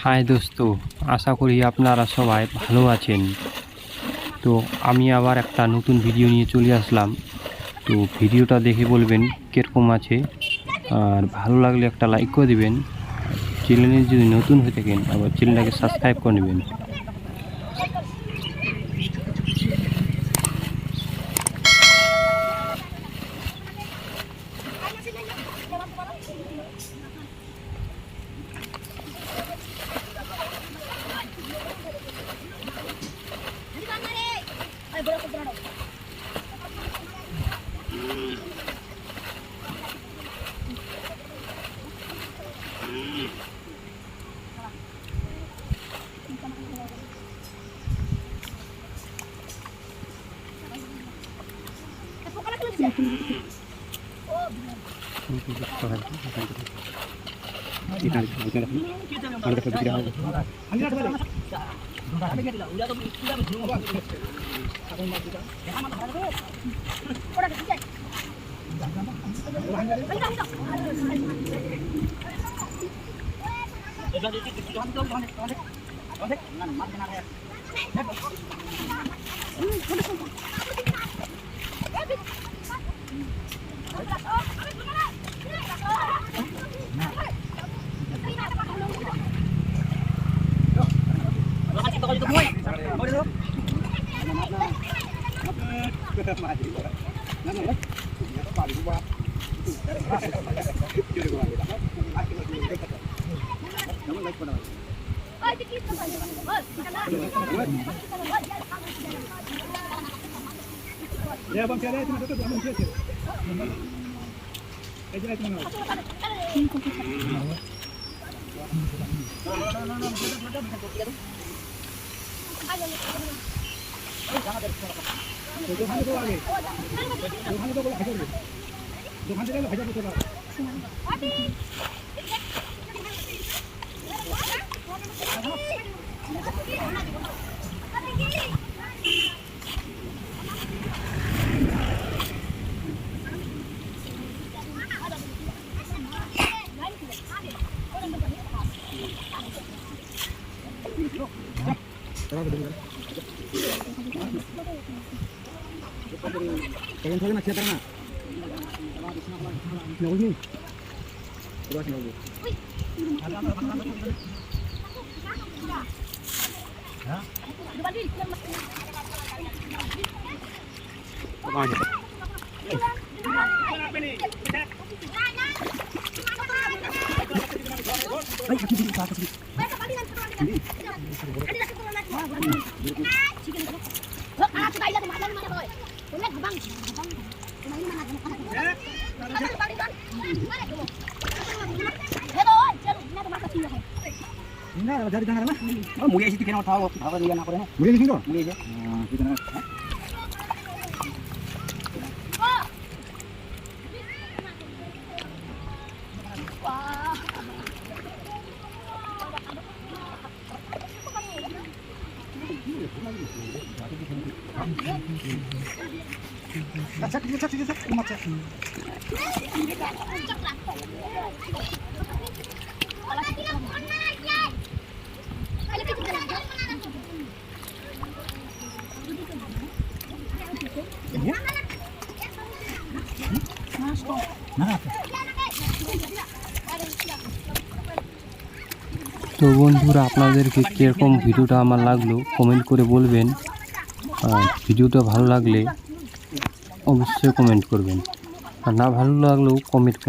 High দোস্ত, আশা করি আপনারা সবাই ভালো আছেন। তো আমি আবার একটা নতুন ভিডিও নিয়ে চলে আসলাম। তো ভিডিওটা দেখে বলবেন কীরকম আছে, আর ভালো লাগলে একটা লাইক করে দেবেন। চ্যানেলে যদি নতুন হয়ে থাকেন আবার চ্যানেলটাকে সাবস্ক্রাইব করে নেবেন। মুড়ি এসে কেন উঠাও আবার ইয়া না করে না মুড়ি লিখিন তো মুড়ি যে আচ্ছা ঠিক আছে মাছ তো বন্ধুরা, আপনাদেরকে কীরকম ভিডিওটা আমার লাগলো কমেন্ট করে বলবেন। আর ভিডিওটা ভালো লাগলে অবশ্যই কমেন্ট করবেন, আর না ভালো লাগলেও কমেন্ট করবেন।